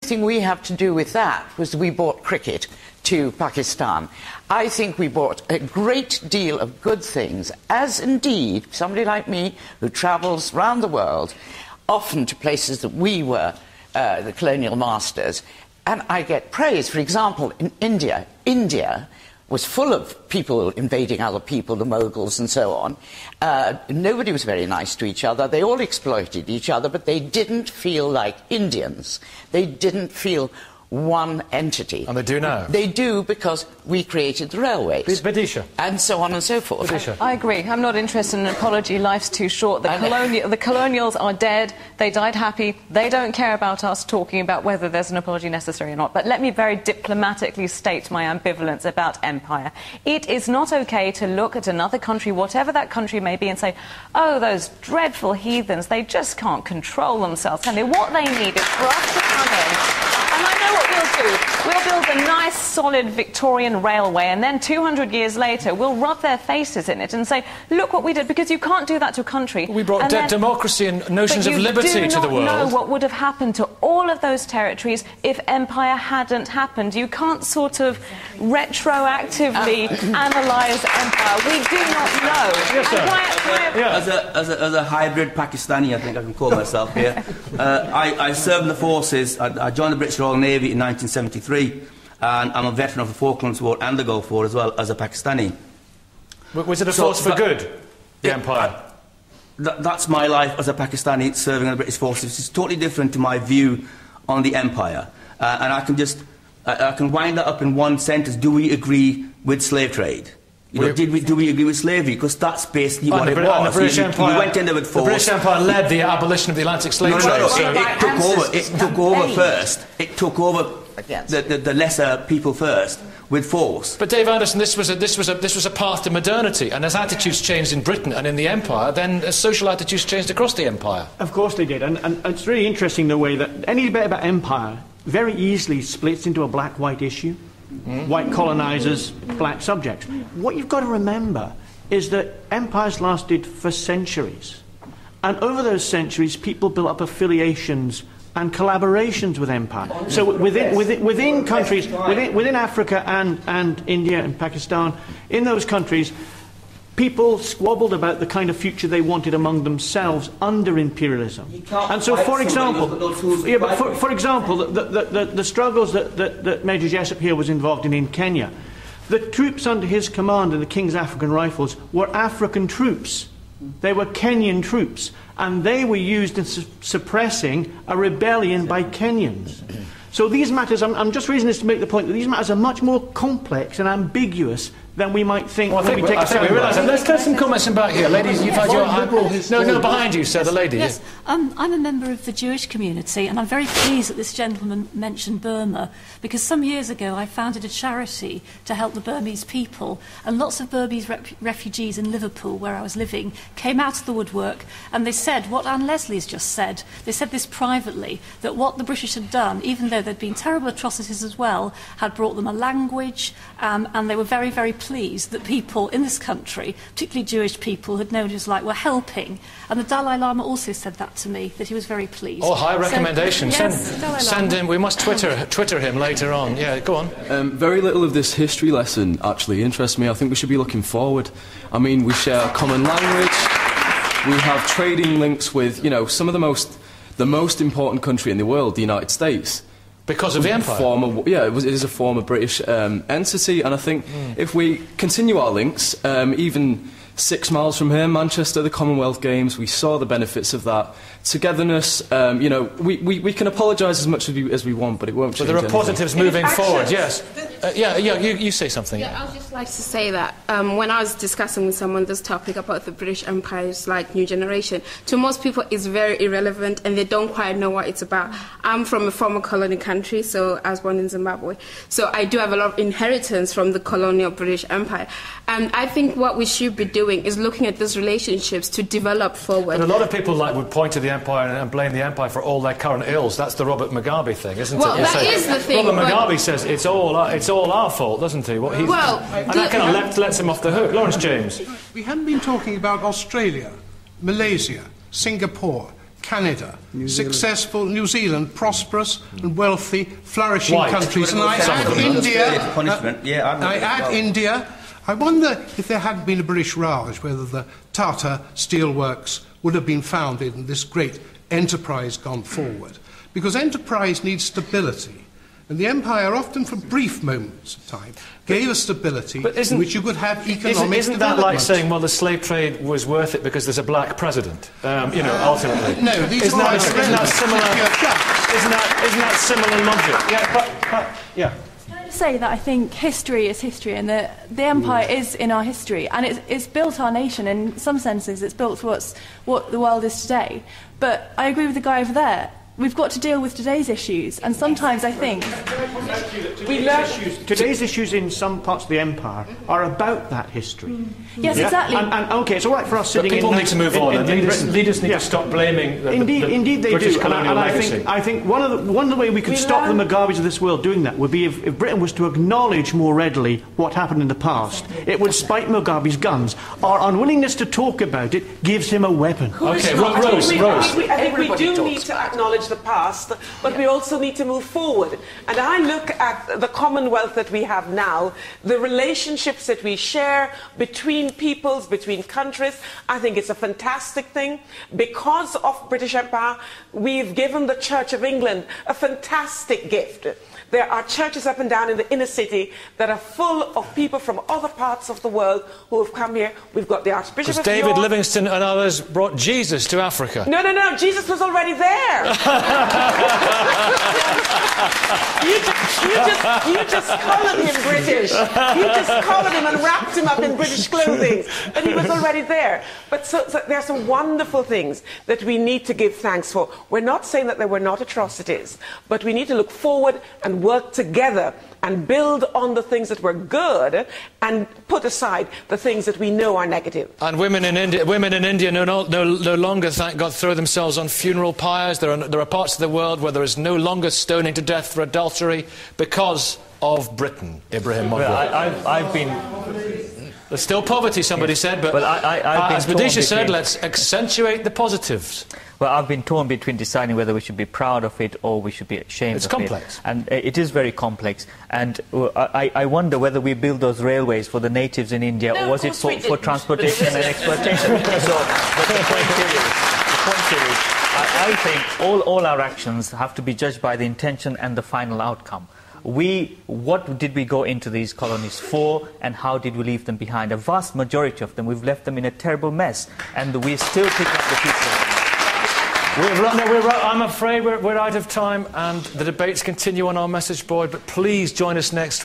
thing we have to do with that was we brought cricket to Pakistan. I think we brought a great deal of good things, as indeed somebody like me who travels round the world, often to places that we were the colonial masters, and I get praise. For example, in India, India was full of people invading other people, the Mughals and so on. Nobody was very nice to each other. They all exploited each other, but they didn't feel like Indians. They didn't feel one entity. And they do now? They do, because we created the railways. Vidisha. And so on and so forth. I agree. I'm not interested in an apology. Life's too short. The colonials are dead. They died happy. They don't care about us talking about whether there's an apology necessary or not. But let me very diplomatically state my ambivalence about empire. It is not okay to look at another country, whatever that country may be, and say, oh, those dreadful heathens, they just can't control themselves, can they? What they need is for us to come in. And I know what we'll do. We'll build a nice, solid Victorian railway, and then 200 years later, we'll rub their faces in it and say, look what we did, because you can't do that to a country. We brought democracy and notions of liberty to the world. You do not know what would have happened to all of those territories if empire hadn't happened. You can't sort of retroactively analyse empire. We do not know. Yes, sir. As a hybrid Pakistani, I think I can call myself here, I served in the forces. I joined the British Royal Navy in 1973, and I'm a veteran of the Falklands War and the Gulf War as well, as a Pakistani. Was it a force for good, the empire? That's my life as a Pakistani serving in the British forces. It's totally different to my view on the empire. And I can wind that up in one sentence. Do we agree with slave trade? Do we agree with slavery? Because that's basically what it was. The British Empire, you went in there with force. The British Empire led the abolition of the Atlantic slave trade. It took over first. It took over the lesser people first with force. But Dave Anderson, this was a path to modernity, and as attitudes changed in Britain and in the Empire, then social attitudes changed across the Empire. Of course they did, and it's really interesting the way that any debate about empire very easily splits into a black-white issue. White colonisers, black subjects. What you've got to remember is that empires lasted for centuries. And over those centuries, people built up affiliations and collaborations with empire. So within countries, within Africa and India and Pakistan, in those countries, people squabbled about the kind of future they wanted among themselves under imperialism. And so, for example, the struggles that Major Jessup here was involved in Kenya, the troops under his command in the King's African Rifles were African troops. They were Kenyan troops, and they were used in suppressing a rebellion by Kenyans. So these matters, I'm just raising this to make the point that these matters are much more complex and ambiguous than we might think when we take a sound. Let's get some comments in back here. Ladies, you've had your... No, behind you, sir, the lady. Yes, I'm a member of the Jewish community, and I'm very pleased that this gentleman mentioned Burma, because some years ago I founded a charity to help the Burmese people, and lots of Burmese refugees in Liverpool, where I was living, came out of the woodwork, and they said what Anne Leslie's just said. They said this privately, that what the British had done, even though there'd been terrible atrocities as well, had brought them a language, and they were very, very pleased that people in this country, particularly Jewish people, had known what it was like, were helping. And the Dalai Lama also said that to me, that he was very pleased. Oh, high recommendation. So, yes, send him. We must Twitter him later on. Yeah, go on. Very little of this history lesson actually interests me. I think we should be looking forward. I mean, we share a common language. We have trading links with, some of the most important country in the world, the United States. Because of the empire? It is a former British entity, and I think if we continue our links, even 6 miles from here, Manchester, the Commonwealth Games, we saw the benefits of that. Togetherness, we can apologise as much as we want, but it won't change anything. But there are positives moving forward, yes. You say something. Yeah, I would just like to say that when I was discussing with someone this topic about the British Empire's new generation, to most people it's very irrelevant and they don't quite know what it's about. I'm from a former colony country, so I was born in Zimbabwe. So I do have a lot of inheritance from the colonial British Empire. And I think what we should be doing is looking at these relationships to develop forward. But a lot of people would point to the empire and blame the empire for all their current ills. That's the Robert Mugabe thing, isn't it? Well, that is the thing. Robert Mugabe says it's all our fault, doesn't he? And that kind of lets him off the hook. Lawrence James. We haven't been talking about Australia, Malaysia, Singapore, Canada, successful New Zealand, prosperous and wealthy, flourishing countries. And I add India. I wonder if there hadn't been a British Raj, whether the Tata Steelworks would have been founded and this great enterprise gone forward. Because enterprise needs stability. And the empire, often for brief moments of time, gave us stability in which you could have economic Isn't that like saying, well, the slave trade was worth it because there's a black president, ultimately? No, these are isn't that similar logic? Yeah. Can I just say that I think history is history, and the empire is in our history, and it's built our nation. In some senses, it's built what the world is today. But I agree with the guy over there. We've got to deal with today's issues, and sometimes I think... Today's issues in some parts of the empire are about that history. Yes, exactly. And okay, it's all right for us sitting in... But people need to move on, and leaders need to stop blaming the Indeed they British do. colonial legacy. I think one of the ways we could stop the Mugabes of this world doing that would be if Britain was to acknowledge more readily what happened in the past. It would spike Mugabe's guns. Our unwillingness to talk about it gives him a weapon. Okay, Rose. I think we do need to acknowledge the past, but we also need to move forward. And I look at the Commonwealth that we have now, the relationships that we share between peoples, between countries. I think it's a fantastic thing. Because of British Empire, we've given the Church of England a fantastic gift. There are churches up and down in the inner city that are full of people from other parts of the world who have come here. We've got the Archbishop of York. David Livingstone and others brought Jesus to Africa. No, Jesus was already there. you just coloured him British. You just coloured him and wrapped him up in British clothing. But he was already there. But so there are some wonderful things that we need to give thanks for. We're not saying that there were not atrocities, but we need to look forward and work together and build on the things that were good and put aside the things that we know are negative. And women in India no longer, thank God, throw themselves on funeral pyres. There are parts of the world where there is no longer stoning to death for adultery because of Britain. Ibrahim Mogwa. Well, I've been... There's still poverty, somebody said, but as Vidisha said, let's accentuate the positives. Well, I've been torn between deciding whether we should be proud of it or we should be ashamed of it. It's complex. And it is very complex. And I wonder whether we build those railways for the natives in India, or was it for transportation and exploitation? So, but the point is, I think all our actions have to be judged by the intention and the final outcome. What did we go into these colonies for, and how did we leave them behind? A vast majority of them, we've left them in a terrible mess, and we still pick up the pieces. I'm afraid we're out of time, and the debates continue on our message board, but please join us next